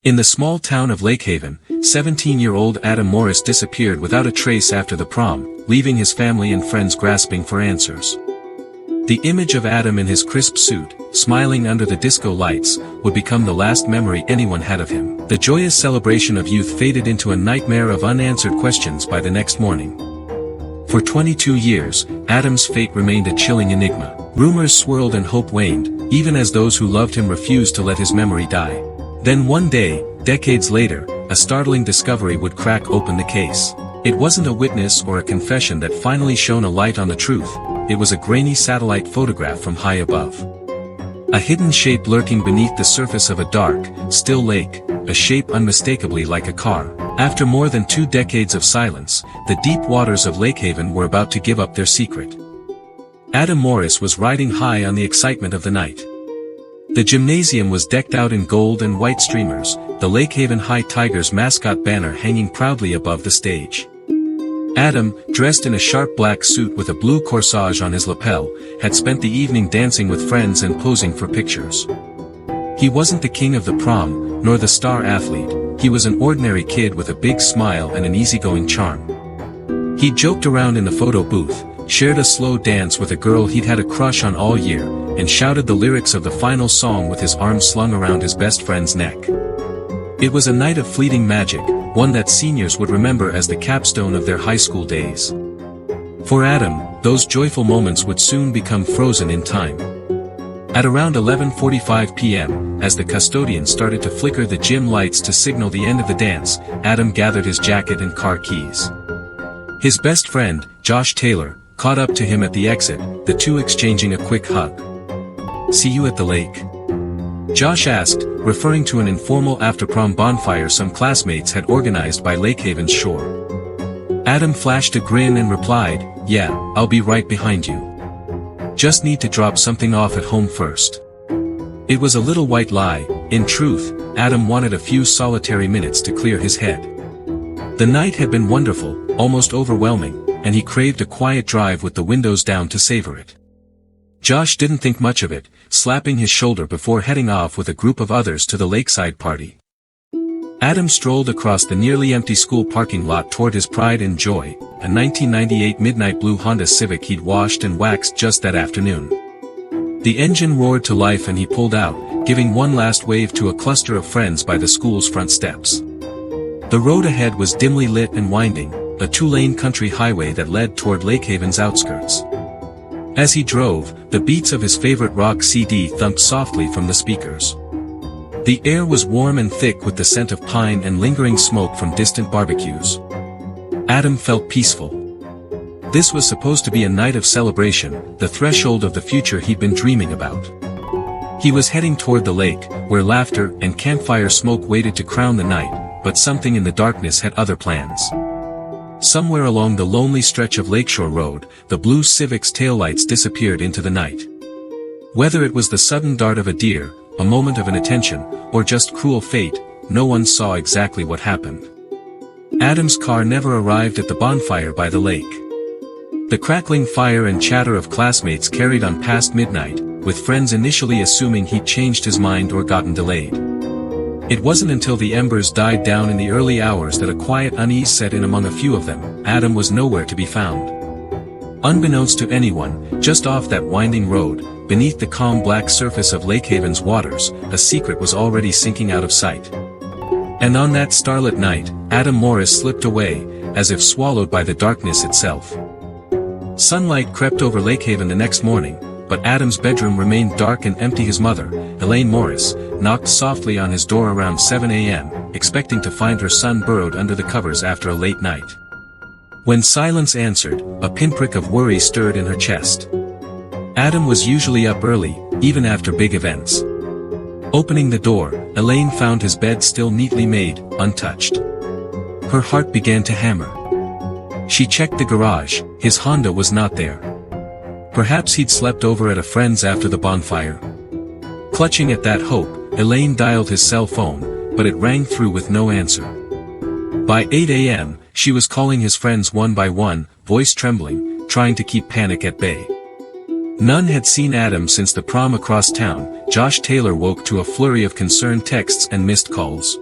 In the small town of Lakehaven, 17-year-old Adam Morris disappeared without a trace after the prom, leaving his family and friends grasping for answers. The image of Adam in his crisp suit, smiling under the disco lights, would become the last memory anyone had of him. The joyous celebration of youth faded into a nightmare of unanswered questions by the next morning. For 22 years, Adam's fate remained a chilling enigma. Rumors swirled and hope waned, even as those who loved him refused to let his memory die. Then one day, decades later, a startling discovery would crack open the case. It wasn't a witness or a confession that finally shone a light on the truth, it was a grainy satellite photograph from high above. A hidden shape lurking beneath the surface of a dark, still lake, a shape unmistakably like a car. After more than 2 decades of silence, the deep waters of Lakehaven were about to give up their secret. Adam Morris was riding high on the excitement of the night. The gymnasium was decked out in gold and white streamers, the Lakehaven High Tigers mascot banner hanging proudly above the stage. Adam, dressed in a sharp black suit with a blue corsage on his lapel, had spent the evening dancing with friends and posing for pictures. He wasn't the king of the prom, nor the star athlete, he was an ordinary kid with a big smile and an easygoing charm. He joked around in the photo booth, shared a slow dance with a girl he'd had a crush on all year, and shouted the lyrics of the final song with his arms slung around his best friend's neck. It was a night of fleeting magic, one that seniors would remember as the capstone of their high school days. For Adam, those joyful moments would soon become frozen in time. At around 11:45 p.m., as the custodian started to flicker the gym lights to signal the end of the dance, Adam gathered his jacket and car keys. His best friend, Josh Taylor, caught up to him at the exit, the two exchanging a quick hug. "See you at the lake?" Josh asked, referring to an informal after-prom bonfire some classmates had organized by Lakehaven's shore. Adam flashed a grin and replied, "Yeah, I'll be right behind you. Just need to drop something off at home first." It was a little white lie. In truth, Adam wanted a few solitary minutes to clear his head. The night had been wonderful, almost overwhelming, and he craved a quiet drive with the windows down to savor it. Josh didn't think much of it, slapping his shoulder before heading off with a group of others to the lakeside party. Adam strolled across the nearly empty school parking lot toward his pride and joy, a 1998 midnight blue Honda Civic he'd washed and waxed just that afternoon. The engine roared to life and he pulled out, giving one last wave to a cluster of friends by the school's front steps. The road ahead was dimly lit and winding, a 2-lane country highway that led toward Lakehaven's outskirts. As he drove, the beats of his favorite rock CD thumped softly from the speakers. The air was warm and thick with the scent of pine and lingering smoke from distant barbecues. Adam felt peaceful. This was supposed to be a night of celebration, the threshold of the future he'd been dreaming about. He was heading toward the lake, where laughter and campfire smoke waited to crown the night, but something in the darkness had other plans. Somewhere along the lonely stretch of Lakeshore Road, the blue Civic's taillights disappeared into the night. Whether it was the sudden dart of a deer, a moment of inattention, or just cruel fate, no one saw exactly what happened. Adam's car never arrived at the bonfire by the lake. The crackling fire and chatter of classmates carried on past midnight, with friends initially assuming he'd changed his mind or gotten delayed. It wasn't until the embers died down in the early hours that a quiet unease set in among a few of them. Adam was nowhere to be found. Unbeknownst to anyone, just off that winding road, beneath the calm black surface of Lakehaven's waters, a secret was already sinking out of sight. And on that starlit night, Adam Morris slipped away, as if swallowed by the darkness itself. Sunlight crept over Lakehaven the next morning, but Adam's bedroom remained dark and empty. His mother, Elaine Morris, knocked softly on his door around 7 a.m., expecting to find her son burrowed under the covers after a late night. When silence answered, a pinprick of worry stirred in her chest. Adam was usually up early, even after big events. Opening the door, Elaine found his bed still neatly made, untouched. Her heart began to hammer. She checked the garage, his Honda was not there. Perhaps he'd slept over at a friend's after the bonfire. Clutching at that hope, Elaine dialed his cell phone, but it rang through with no answer. By 8 a.m., she was calling his friends one by one, voice trembling, trying to keep panic at bay. None had seen Adam since the prom across town. Josh Taylor woke to a flurry of concerned texts and missed calls.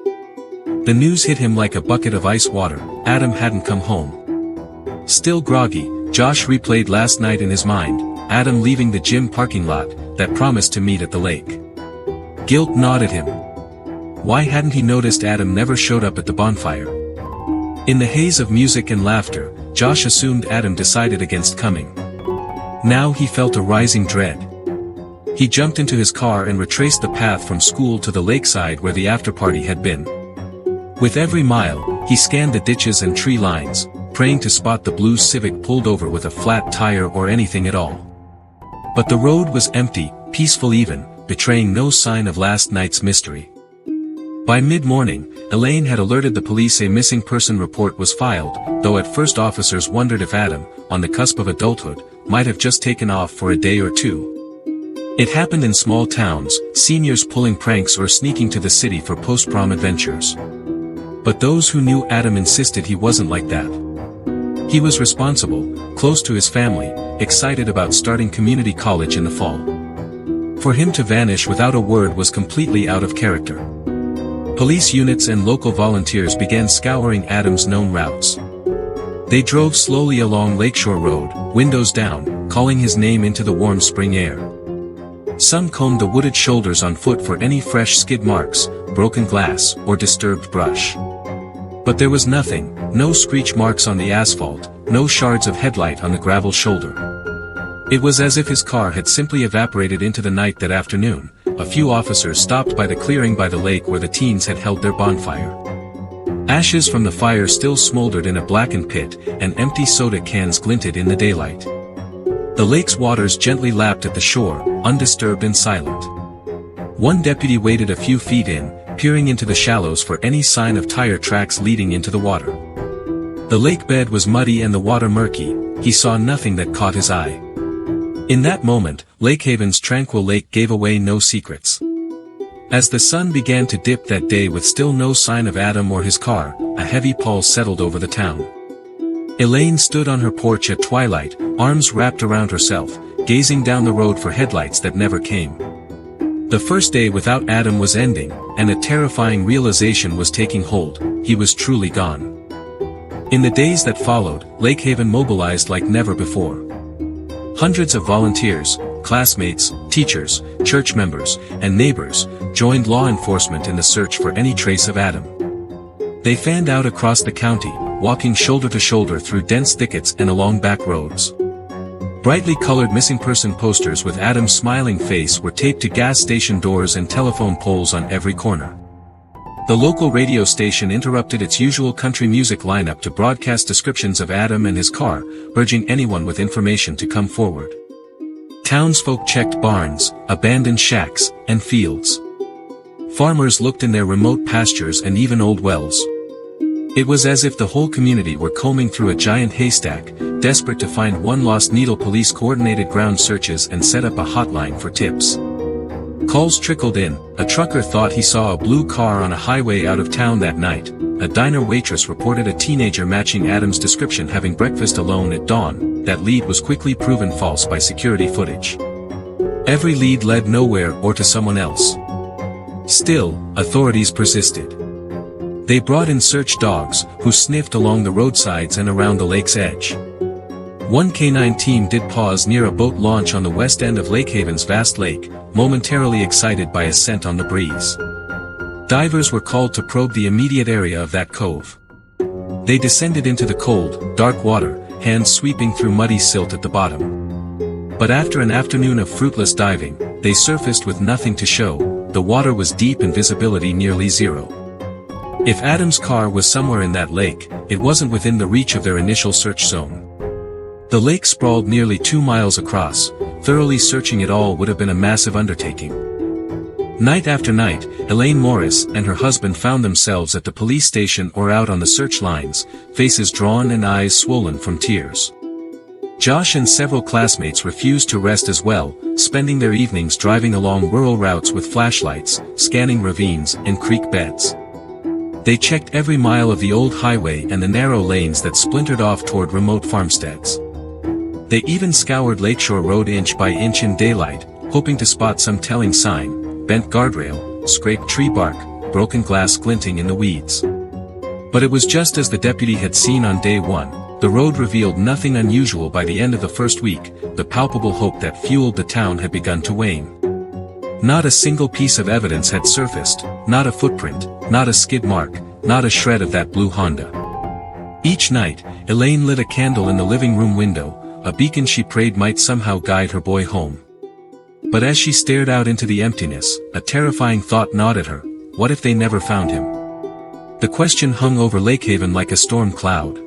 The news hit him like a bucket of ice water. Adam hadn't come home. Still groggy, Josh replayed last night in his mind, Adam leaving the gym parking lot, that promised to meet at the lake. Guilt gnawed at him. Why hadn't he noticed Adam never showed up at the bonfire? In the haze of music and laughter, Josh assumed Adam decided against coming. Now he felt a rising dread. He jumped into his car and retraced the path from school to the lakeside where the after-party had been. With every mile, he scanned the ditches and tree lines, praying to spot the blue Civic pulled over with a flat tire or anything at all. But the road was empty, peaceful even, betraying no sign of last night's mystery. By mid-morning, Elaine had alerted the police a missing person report was filed, though at first officers wondered if Adam, on the cusp of adulthood, might have just taken off for a day or two. It happened in small towns, seniors pulling pranks or sneaking to the city for post-prom adventures. But those who knew Adam insisted he wasn't like that. He was responsible, close to his family, excited about starting community college in the fall. For him to vanish without a word was completely out of character. Police units and local volunteers began scouring Adam's known routes. They drove slowly along Lakeshore Road, windows down, calling his name into the warm spring air. Some combed the wooded shoulders on foot for any fresh skid marks, broken glass, or disturbed brush. But there was nothing, no screech marks on the asphalt, no shards of headlight on the gravel shoulder. It was as if his car had simply evaporated into the night that afternoon. A few officers stopped by the clearing by the lake where the teens had held their bonfire. Ashes from the fire still smoldered in a blackened pit, and empty soda cans glinted in the daylight. The lake's waters gently lapped at the shore, undisturbed and silent. One deputy waited a few feet in, peering into the shallows for any sign of tire tracks leading into the water. The lake bed was muddy and the water murky. He saw nothing that caught his eye. In that moment, Lake Haven's tranquil lake gave away no secrets. As the sun began to dip that day with still no sign of Adam or his car, a heavy pall settled over the town. Elaine stood on her porch at twilight, arms wrapped around herself, gazing down the road for headlights that never came. The first day without Adam was ending, and a terrifying realization was taking hold: he was truly gone. In the days that followed, Lake Haven mobilized like never before. Hundreds of volunteers, classmates, teachers, church members, and neighbors joined law enforcement in the search for any trace of Adam. They fanned out across the county, walking shoulder to shoulder through dense thickets and along back roads. Brightly colored missing person posters with Adam's smiling face were taped to gas station doors and telephone poles on every corner. The local radio station interrupted its usual country music lineup to broadcast descriptions of Adam and his car, urging anyone with information to come forward. Townsfolk checked barns, abandoned shacks, and fields. Farmers looked in their remote pastures and even old wells. It was as if the whole community were combing through a giant haystack, desperate to find one lost needle. Police coordinated ground searches and set up a hotline for tips. Calls trickled in. A trucker thought he saw a blue car on a highway out of town that night. A diner waitress reported a teenager matching Adam's description having breakfast alone at dawn. That lead was quickly proven false by security footage. Every lead led nowhere or to someone else. Still, authorities persisted. They brought in search dogs, who sniffed along the roadsides and around the lake's edge. One K9 team did pause near a boat launch on the west end of Lake Haven's vast lake, momentarily excited by a scent on the breeze. Divers were called to probe the immediate area of that cove. They descended into the cold, dark water, hands sweeping through muddy silt at the bottom. But after an afternoon of fruitless diving, they surfaced with nothing to show. The water was deep and visibility nearly zero. If Adam's car was somewhere in that lake, it wasn't within the reach of their initial search zone. The lake sprawled nearly 2 miles across. Thoroughly searching it all would have been a massive undertaking. Night after night, Elaine Morris and her husband found themselves at the police station or out on the search lines, faces drawn and eyes swollen from tears. Josh and several classmates refused to rest as well, spending their evenings driving along rural routes with flashlights, scanning ravines and creek beds. They checked every mile of the old highway and the narrow lanes that splintered off toward remote farmsteads. They even scoured Lakeshore Road inch by inch in daylight, hoping to spot some telling sign: bent guardrail, scraped tree bark, broken glass glinting in the weeds. But it was just as the deputy had seen on day one. The road revealed nothing unusual. By the end of the first week, the palpable hope that fueled the town had begun to wane. Not a single piece of evidence had surfaced, not a footprint, not a skid mark, not a shred of that blue Honda. Each night, Elaine lit a candle in the living room window, a beacon she prayed might somehow guide her boy home. But as she stared out into the emptiness, a terrifying thought gnawed at her: what if they never found him? The question hung over Lakehaven like a storm cloud.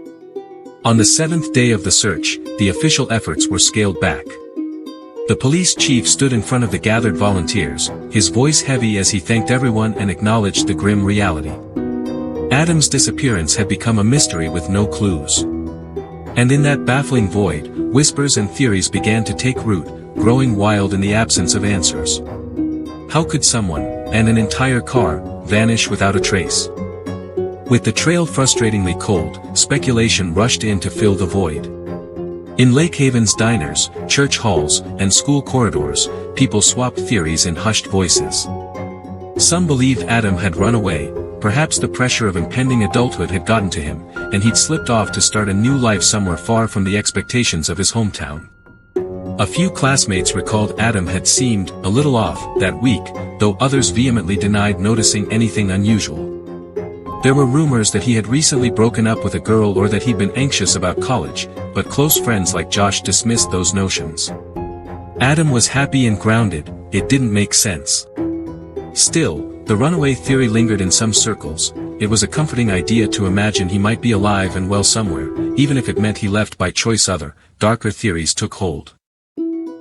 On the 7th day of the search, the official efforts were scaled back. The police chief stood in front of the gathered volunteers, his voice heavy as he thanked everyone and acknowledged the grim reality. Adam's disappearance had become a mystery with no clues. And in that baffling void, whispers and theories began to take root, growing wild in the absence of answers. How could someone, and an entire car, vanish without a trace? With the trail frustratingly cold, speculation rushed in to fill the void. In Lakehaven's diners, church halls, and school corridors, people swapped theories in hushed voices. Some believed Adam had run away, perhaps the pressure of impending adulthood had gotten to him, and he'd slipped off to start a new life somewhere far from the expectations of his hometown. A few classmates recalled Adam had seemed a little off that week, though others vehemently denied noticing anything unusual. There were rumors that he had recently broken up with a girl or that he'd been anxious about college, but close friends like Josh dismissed those notions. Adam was happy and grounded, it didn't make sense. Still, the runaway theory lingered in some circles. It was a comforting idea to imagine he might be alive and well somewhere, even if it meant he left by choice. Other, darker theories took hold.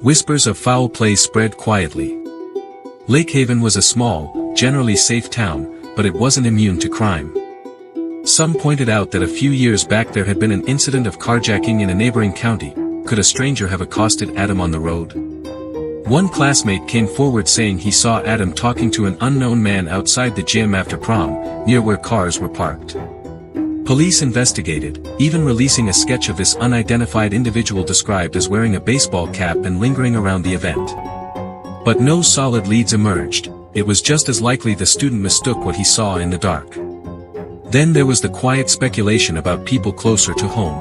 Whispers of foul play spread quietly. Lakehaven was a small, generally safe town, but it wasn't immune to crime. Some pointed out that a few years back there had been an incident of carjacking in a neighboring county. Could a stranger have accosted Adam on the road? One classmate came forward saying he saw Adam talking to an unknown man outside the gym after prom, near where cars were parked. Police investigated, even releasing a sketch of this unidentified individual described as wearing a baseball cap and lingering around the event. But no solid leads emerged. It was just as likely the student mistook what he saw in the dark. Then there was the quiet speculation about people closer to home.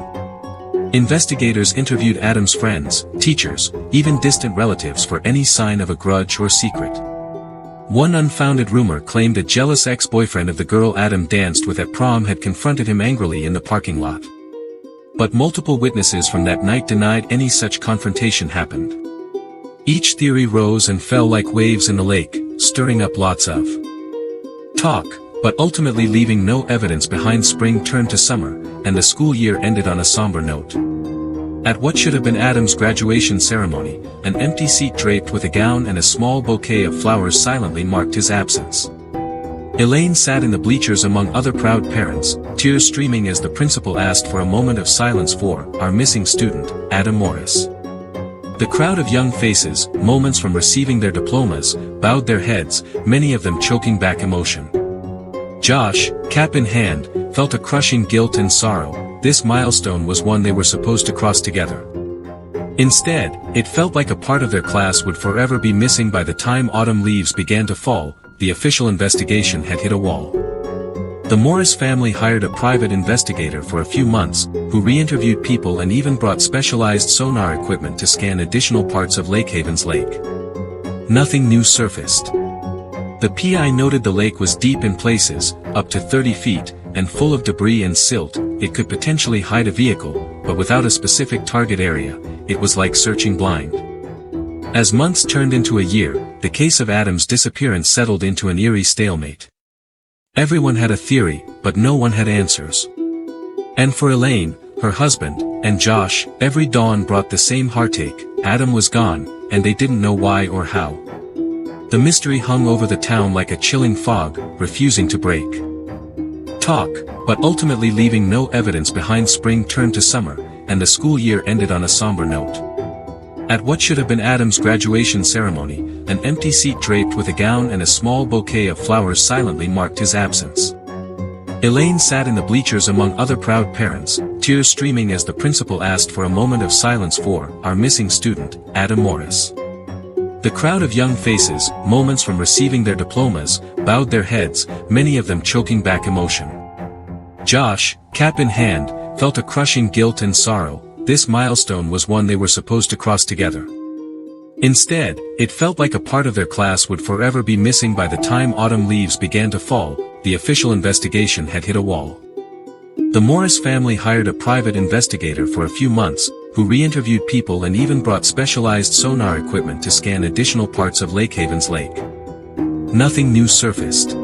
Investigators interviewed Adam's friends, teachers, even distant relatives for any sign of a grudge or secret. One unfounded rumor claimed a jealous ex-boyfriend of the girl Adam danced with at prom had confronted him angrily in the parking lot. But multiple witnesses from that night denied any such confrontation happened. Each theory rose and fell like waves in the lake, stirring up lots of talk, but ultimately leaving no evidence behind. Spring turned to summer, and the school year ended on a somber note. At what should have been Adam's graduation ceremony, an empty seat draped with a gown and a small bouquet of flowers silently marked his absence. Elaine sat in the bleachers among other proud parents, tears streaming as the principal asked for a moment of silence for our missing student, Adam Morris. The crowd of young faces, moments from receiving their diplomas, bowed their heads, many of them choking back emotion. Josh, cap in hand, felt a crushing guilt and sorrow. This milestone was one they were supposed to cross together. Instead, it felt like a part of their class would forever be missing. By the time autumn leaves began to fall, the official investigation had hit a wall. The Morris family hired a private investigator for a few months, who re-interviewed people and even brought specialized sonar equipment to scan additional parts of Lakehaven's lake. Nothing new surfaced. The PI noted the lake was deep in places, up to 30 feet, and full of debris and silt. It could potentially hide a vehicle, but without a specific target area, it was like searching blind. As months turned into a year, the case of Adam's disappearance settled into an eerie stalemate. Everyone had a theory, but no one had answers. And for Elaine, her husband, and Josh, every dawn brought the same heartache. Adam was gone, and they didn't know why or how. The mystery hung over the town like a chilling fog, refusing to break. Talk, but ultimately leaving no evidence behind. Spring turned to summer, and the school year ended on a somber note. At what should have been Adam's graduation ceremony, an empty seat draped with a gown and a small bouquet of flowers silently marked his absence. Elaine sat in the bleachers among other proud parents, tears streaming as the principal asked for a moment of silence for our missing student, Adam Morris. The crowd of young faces, moments from receiving their diplomas, bowed their heads, many of them choking back emotion. Josh, cap in hand, felt a crushing guilt and sorrow. This milestone was one they were supposed to cross together. Instead, it felt like a part of their class would forever be missing. By the time autumn leaves began to fall, the official investigation had hit a wall. The Morris family hired a private investigator for a few months, who re-interviewed people and even brought specialized sonar equipment to scan additional parts of Lakehaven's lake. Nothing new surfaced.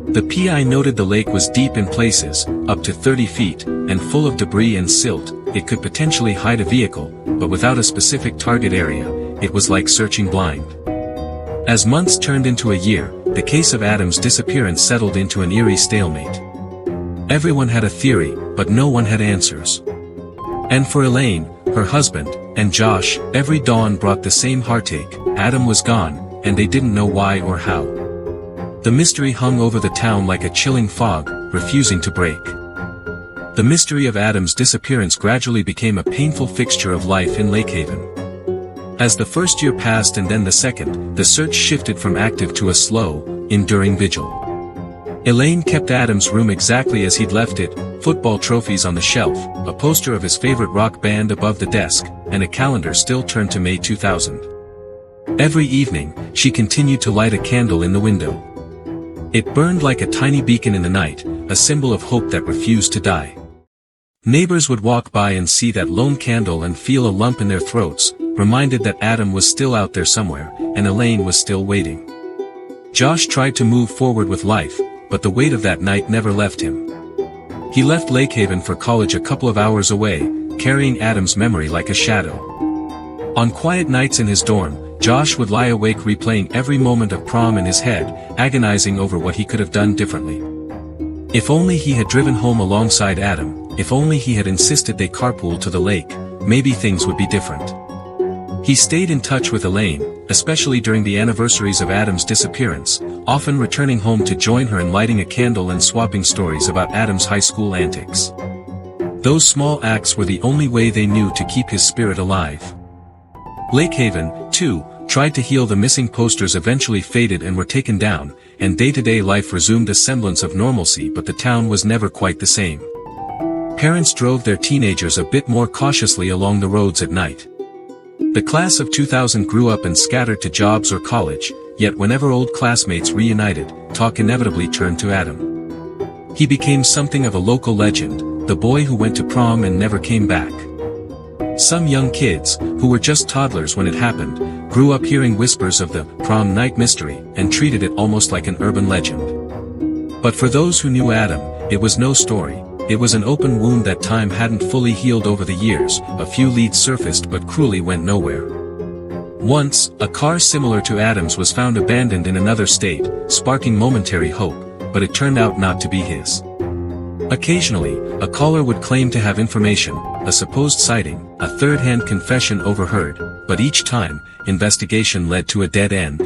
The PI noted the lake was deep in places, up to 30 feet, and full of debris and silt. It could potentially hide a vehicle, but without a specific target area, it was like searching blind. As months turned into a year, the case of Adam's disappearance settled into an eerie stalemate. Everyone had a theory, but no one had answers. And for Elaine, her husband, and Josh, every dawn brought the same heartache. Adam was gone, and they didn't know why or how. The mystery hung over the town like a chilling fog, refusing to break. The mystery of Adam's disappearance gradually became a painful fixture of life in Lakehaven. As the first year passed and then the second, the search shifted from active to a slow, enduring vigil. Elaine kept Adam's room exactly as he'd left it, football trophies on the shelf, a poster of his favorite rock band above the desk, and a calendar still turned to May 2000. Every evening, she continued to light a candle in the window. It burned like a tiny beacon in the night, a symbol of hope that refused to die. Neighbors would walk by and see that lone candle and feel a lump in their throats, reminded that Adam was still out there somewhere, and Elaine was still waiting. Josh tried to move forward with life, but the weight of that night never left him. He left Lakehaven for college a couple of hours away, carrying Adam's memory like a shadow. On quiet nights in his dorm, Josh would lie awake replaying every moment of prom in his head, agonizing over what he could have done differently. If only he had driven home alongside Adam, if only he had insisted they carpool to the lake, maybe things would be different. He stayed in touch with Elaine, especially during the anniversaries of Adam's disappearance, often returning home to join her in lighting a candle and swapping stories about Adam's high school antics. Those small acts were the only way they knew to keep his spirit alive. Lakehaven, too, tried to heal. The missing posters eventually faded and were taken down, and day-to-day life resumed a semblance of normalcy, but the town was never quite the same. Parents drove their teenagers a bit more cautiously along the roads at night. The class of 2000 grew up and scattered to jobs or college, yet whenever old classmates reunited, talk inevitably turned to Adam. He became something of a local legend, the boy who went to prom and never came back. Some young kids, who were just toddlers when it happened, grew up hearing whispers of the prom night mystery, and treated it almost like an urban legend. But for those who knew Adam, it was no story. It was an open wound that time hadn't fully healed over the years. A few leads surfaced but cruelly went nowhere. Once, a car similar to Adam's was found abandoned in another state, sparking momentary hope, but it turned out not to be his. Occasionally, a caller would claim to have information, a supposed sighting, a third-hand confession overheard, but each time, investigation led to a dead end.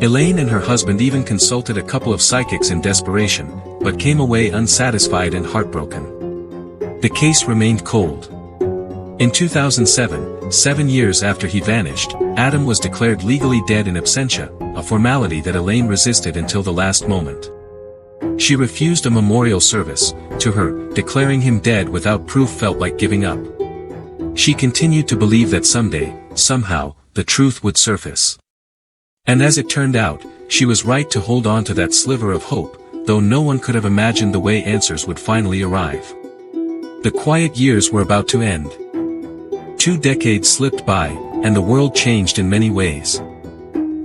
Elaine and her husband even consulted a couple of psychics in desperation, but came away unsatisfied and heartbroken. The case remained cold. In 2007, 7 years after he vanished, Adam was declared legally dead in absentia, a formality that Elaine resisted until the last moment. She refused a memorial service. To her, declaring him dead without proof felt like giving up. She continued to believe that someday, somehow, the truth would surface. And as it turned out, she was right to hold on to that sliver of hope, though no one could have imagined the way answers would finally arrive. The quiet years were about to end. 2 decades slipped by, and the world changed in many ways.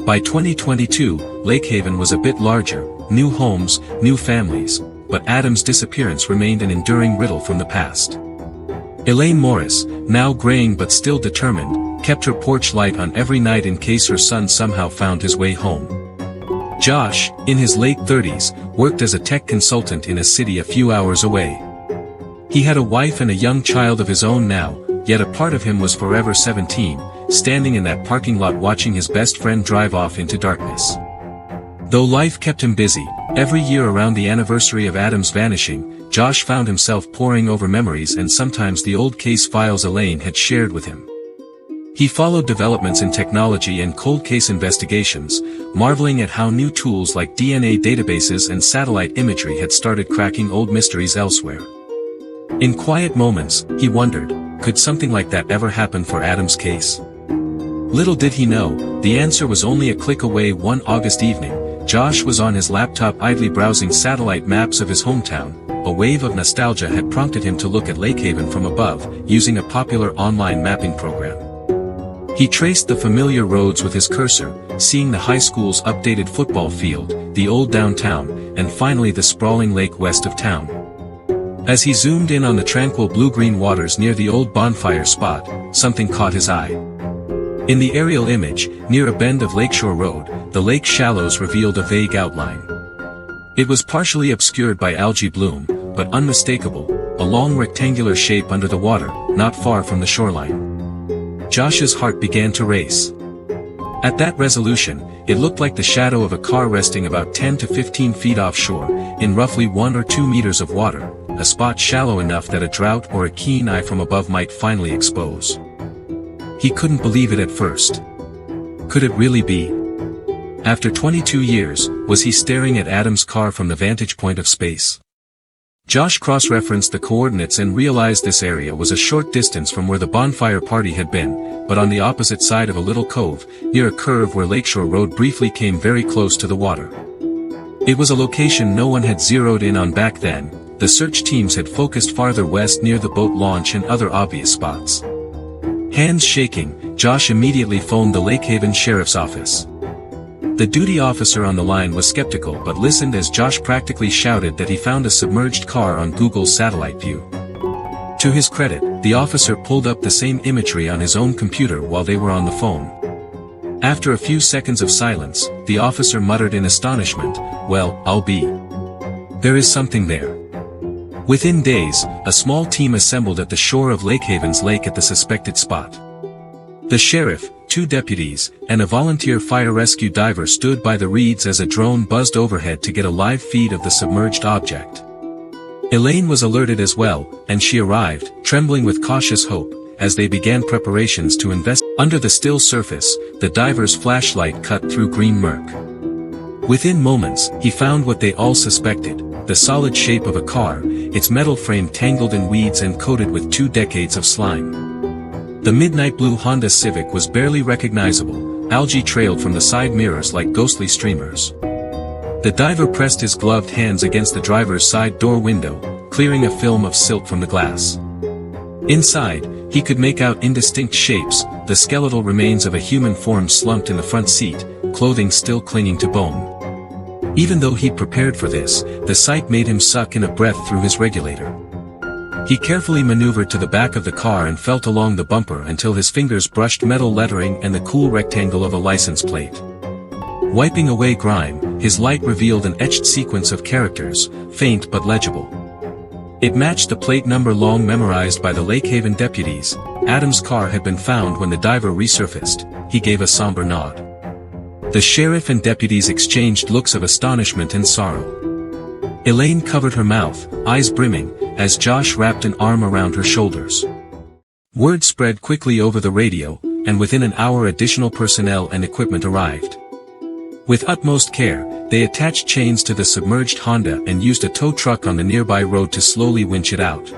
By 2022, Lakehaven was a bit larger, new homes, new families, but Adam's disappearance remained an enduring riddle from the past. Elaine Morris, now graying but still determined, kept her porch light on every night in case her son somehow found his way home. Josh, in his late 30s, worked as a tech consultant in a city a few hours away. He had a wife and a young child of his own now, yet a part of him was forever 17, standing in that parking lot watching his best friend drive off into darkness. Though life kept him busy, every year around the anniversary of Adam's vanishing, Josh found himself poring over memories and sometimes the old case files Elaine had shared with him. He followed developments in technology and cold case investigations, marveling at how new tools like DNA databases and satellite imagery had started cracking old mysteries elsewhere. In quiet moments, he wondered, could something like that ever happen for Adam's case? Little did he know, the answer was only a click away. One August evening, Josh was on his laptop idly browsing satellite maps of his hometown. A wave of nostalgia had prompted him to look at Lake Haven from above, using a popular online mapping program. He traced the familiar roads with his cursor, seeing the high school's updated football field, the old downtown, and finally the sprawling lake west of town. As he zoomed in on the tranquil blue-green waters near the old bonfire spot, something caught his eye. In the aerial image, near a bend of Lakeshore Road, the lake shallows revealed a vague outline. It was partially obscured by algae bloom, but unmistakable, a long rectangular shape under the water, not far from the shoreline. Josh's heart began to race. At that resolution, it looked like the shadow of a car resting about 10 to 15 feet offshore, in roughly 1 or 2 meters of water, a spot shallow enough that a drought or a keen eye from above might finally expose. He couldn't believe it at first. Could it really be? After 22 years, was he staring at Adam's car from the vantage point of space? Josh cross-referenced the coordinates and realized this area was a short distance from where the bonfire party had been, but on the opposite side of a little cove, near a curve where Lakeshore Road briefly came very close to the water. It was a location no one had zeroed in on back then. The search teams had focused farther west near the boat launch and other obvious spots. Hands shaking, Josh immediately phoned the Lake Haven Sheriff's Office. The duty officer on the line was skeptical but listened as Josh practically shouted that he found a submerged car on Google's satellite view. To his credit, the officer pulled up the same imagery on his own computer while they were on the phone. After a few seconds of silence, the officer muttered in astonishment, "Well, I'll be. There is something there." Within days, a small team assembled at the shore of Lake Haven's lake at the suspected spot. The sheriff, 2 deputies, and a volunteer fire rescue diver stood by the reeds as a drone buzzed overhead to get a live feed of the submerged object. Elaine was alerted as well, and she arrived, trembling with cautious hope, as they began preparations to invest. Under the still surface, the diver's flashlight cut through green murk. Within moments, he found what they all suspected, the solid shape of a car, its metal frame tangled in weeds and coated with 2 decades of slime. The midnight blue Honda Civic was barely recognizable, algae trailed from the side mirrors like ghostly streamers. The diver pressed his gloved hands against the driver's side door window, clearing a film of silt from the glass. Inside, he could make out indistinct shapes, the skeletal remains of a human form slumped in the front seat, clothing still clinging to bone. Even though he'd prepared for this, the sight made him suck in a breath through his regulator. He carefully maneuvered to the back of the car and felt along the bumper until his fingers brushed metal lettering and the cool rectangle of a license plate. Wiping away grime, his light revealed an etched sequence of characters, faint but legible. It matched the plate number long memorized by the Lake Haven deputies. Adam's car had been found when the diver resurfaced. He gave a somber nod. The sheriff and deputies exchanged looks of astonishment and sorrow. Elaine covered her mouth, eyes brimming, as Josh wrapped an arm around her shoulders. Word spread quickly over the radio, and within an hour additional personnel and equipment arrived. With utmost care, they attached chains to the submerged Honda and used a tow truck on the nearby road to slowly winch it out.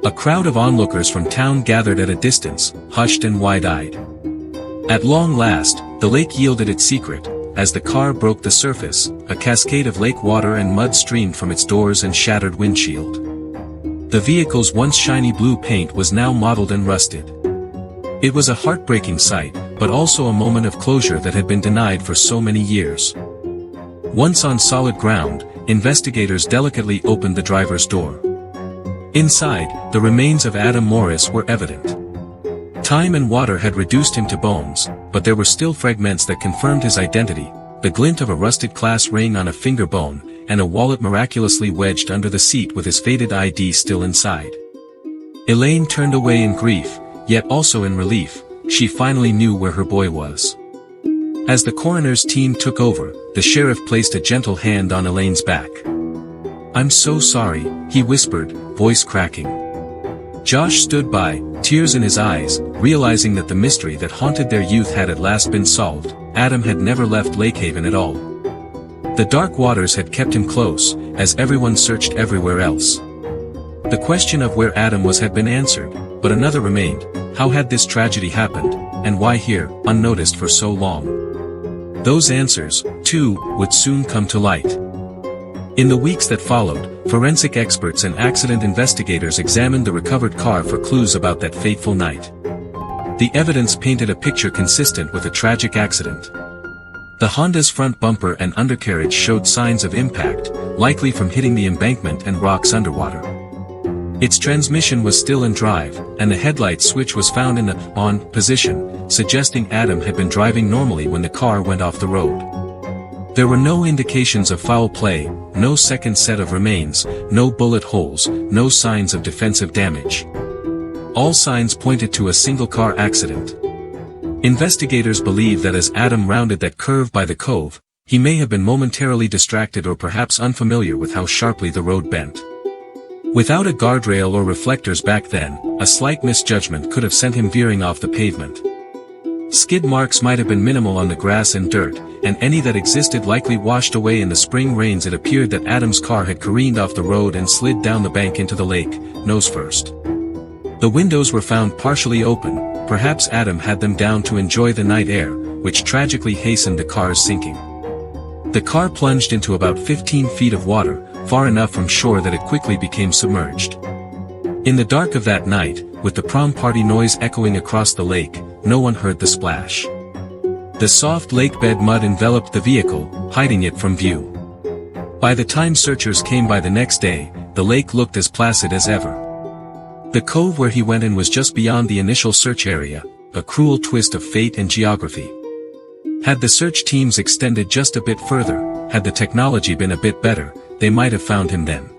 A crowd of onlookers from town gathered at a distance, hushed and wide-eyed. At long last, the lake yielded its secret. As the car broke the surface, a cascade of lake water and mud streamed from its doors and shattered windshield. The vehicle's once shiny blue paint was now mottled and rusted. It was a heartbreaking sight, but also a moment of closure that had been denied for so many years. Once on solid ground, investigators delicately opened the driver's door. Inside, the remains of Adam Morris were evident. Time and water had reduced him to bones, but there were still fragments that confirmed his identity, the glint of a rusted class ring on a finger bone, and a wallet miraculously wedged under the seat with his faded ID still inside. Elaine turned away in grief, yet also in relief. She finally knew where her boy was. As the coroner's team took over, the sheriff placed a gentle hand on Elaine's back. "I'm so sorry," he whispered, voice cracking. Josh stood by, tears in his eyes, realizing that the mystery that haunted their youth had at last been solved. Adam had never left Lake Haven at all. The dark waters had kept him close, as everyone searched everywhere else. The question of where Adam was had been answered, but another remained: how had this tragedy happened, and why here, unnoticed for so long? Those answers, too, would soon come to light. In the weeks that followed, forensic experts and accident investigators examined the recovered car for clues about that fateful night. The evidence painted a picture consistent with a tragic accident. The Honda's front bumper and undercarriage showed signs of impact, likely from hitting the embankment and rocks underwater. Its transmission was still in drive, and the headlight switch was found in the on position, suggesting Adam had been driving normally when the car went off the road. There were no indications of foul play, no second set of remains, no bullet holes, no signs of defensive damage. All signs pointed to a single-car accident. Investigators believe that as Adam rounded that curve by the cove, he may have been momentarily distracted or perhaps unfamiliar with how sharply the road bent. Without a guardrail or reflectors back then, a slight misjudgment could have sent him veering off the pavement. Skid marks might have been minimal on the grass and dirt, and any that existed likely washed away in the spring rains. It appeared that Adam's car had careened off the road and slid down the bank into the lake, nose first. The windows were found partially open, perhaps Adam had them down to enjoy the night air, which tragically hastened the car's sinking. The car plunged into about 15 feet of water, far enough from shore that it quickly became submerged. In the dark of that night, with the prom party noise echoing across the lake, no one heard the splash. The soft lakebed mud enveloped the vehicle, hiding it from view. By the time searchers came by the next day, the lake looked as placid as ever. The cove where he went in was just beyond the initial search area, a cruel twist of fate and geography. Had the search teams extended just a bit further, had the technology been a bit better, they might have found him then.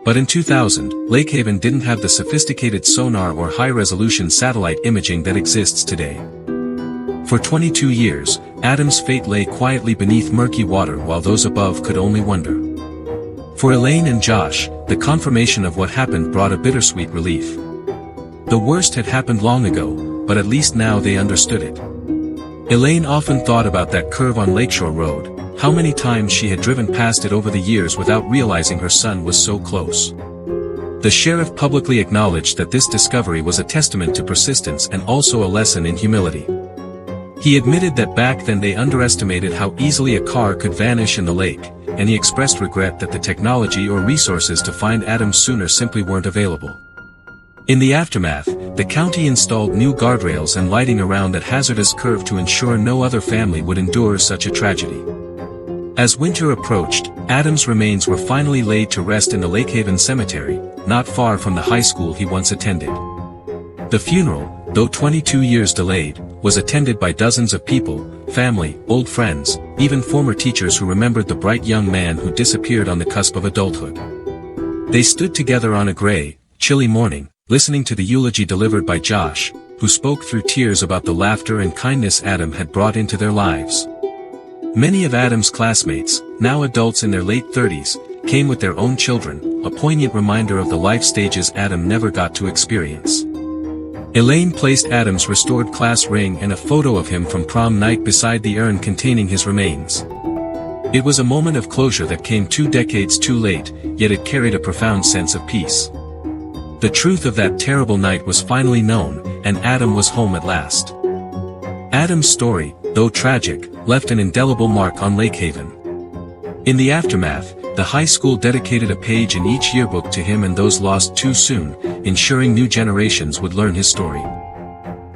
But in 2000, Lake Haven didn't have the sophisticated sonar or high-resolution satellite imaging that exists today. For 22 years, Adam's fate lay quietly beneath murky water while those above could only wonder. For Elaine and Josh, the confirmation of what happened brought a bittersweet relief. The worst had happened long ago, but at least now they understood it. Elaine often thought about that curve on Lakeshore Road, how many times she had driven past it over the years without realizing her son was so close. The sheriff publicly acknowledged that this discovery was a testament to persistence and also a lesson in humility. He admitted that back then they underestimated how easily a car could vanish in the lake, and he expressed regret that the technology or resources to find Adam sooner simply weren't available. In the aftermath, the county installed new guardrails and lighting around that hazardous curve to ensure no other family would endure such a tragedy. As winter approached, Adam's remains were finally laid to rest in the Lake Haven Cemetery, not far from the high school he once attended. The funeral, though 22 years delayed, was attended by dozens of people, family, old friends, even former teachers who remembered the bright young man who disappeared on the cusp of adulthood. They stood together on a gray, chilly morning, listening to the eulogy delivered by Josh, who spoke through tears about the laughter and kindness Adam had brought into their lives. Many of Adam's classmates, now adults in their late 30s, came with their own children, a poignant reminder of the life stages Adam never got to experience. Elaine placed Adam's restored class ring and a photo of him from prom night beside the urn containing his remains. It was a moment of closure that came 2 decades too late, yet it carried a profound sense of peace. The truth of that terrible night was finally known, and Adam was home at last. Adam's story, though tragic, left an indelible mark on Lake Haven. In the aftermath, the high school dedicated a page in each yearbook to him and those lost too soon, ensuring new generations would learn his story.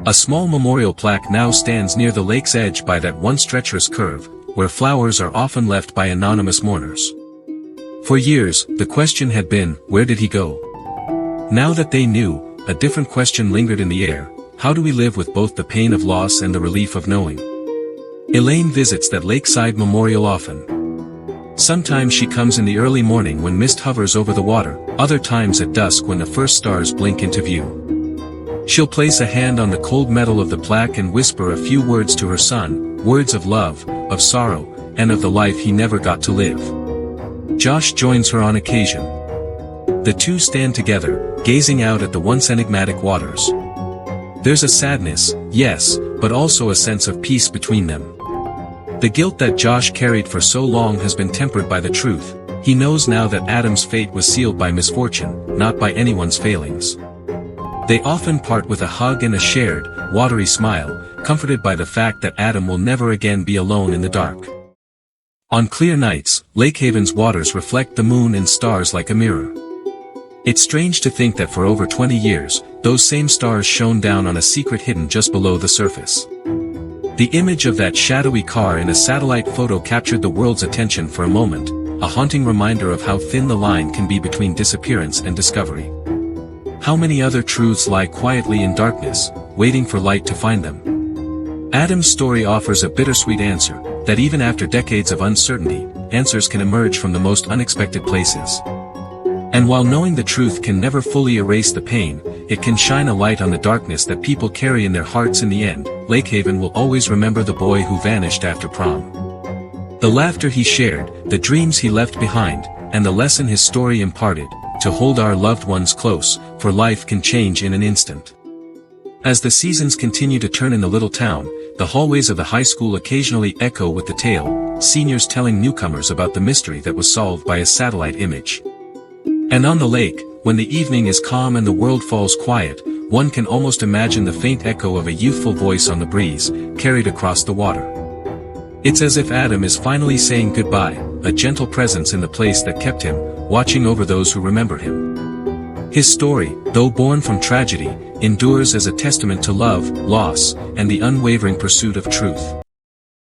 A small memorial plaque now stands near the lake's edge by that once treacherous curve, where flowers are often left by anonymous mourners. For years, the question had been, where did he go? Now that they knew, a different question lingered in the air: how do we live with both the pain of loss and the relief of knowing? Elaine visits that lakeside memorial often. Sometimes she comes in the early morning when mist hovers over the water, other times at dusk when the first stars blink into view. She'll place a hand on the cold metal of the plaque and whisper a few words to her son, words of love, of sorrow, and of the life he never got to live. Josh joins her on occasion. The two stand together, gazing out at the once enigmatic waters. There's a sadness, yes, but also a sense of peace between them. The guilt that Josh carried for so long has been tempered by the truth. He knows now that Adam's fate was sealed by misfortune, not by anyone's failings. They often part with a hug and a shared, watery smile, comforted by the fact that Adam will never again be alone in the dark. On clear nights, Lake Haven's waters reflect the moon and stars like a mirror. It's strange to think that for over 20 years, those same stars shone down on a secret hidden just below the surface. The image of that shadowy car in a satellite photo captured the world's attention for a moment, a haunting reminder of how thin the line can be between disappearance and discovery. How many other truths lie quietly in darkness, waiting for light to find them? Adam's story offers a bittersweet answer, that even after decades of uncertainty, answers can emerge from the most unexpected places. And while knowing the truth can never fully erase the pain, it can shine a light on the darkness that people carry in their hearts. In the end, Lake Haven will always remember the boy who vanished after prom. The laughter he shared, the dreams he left behind, and the lesson his story imparted, to hold our loved ones close, for life can change in an instant. As the seasons continue to turn in the little town, the hallways of the high school occasionally echo with the tale, seniors telling newcomers about the mystery that was solved by a satellite image. And on the lake, when the evening is calm and the world falls quiet, one can almost imagine the faint echo of a youthful voice on the breeze, carried across the water. It's as if Adam is finally saying goodbye, a gentle presence in the place that kept him, watching over those who remember him. His story, though born from tragedy, endures as a testament to love, loss, and the unwavering pursuit of truth.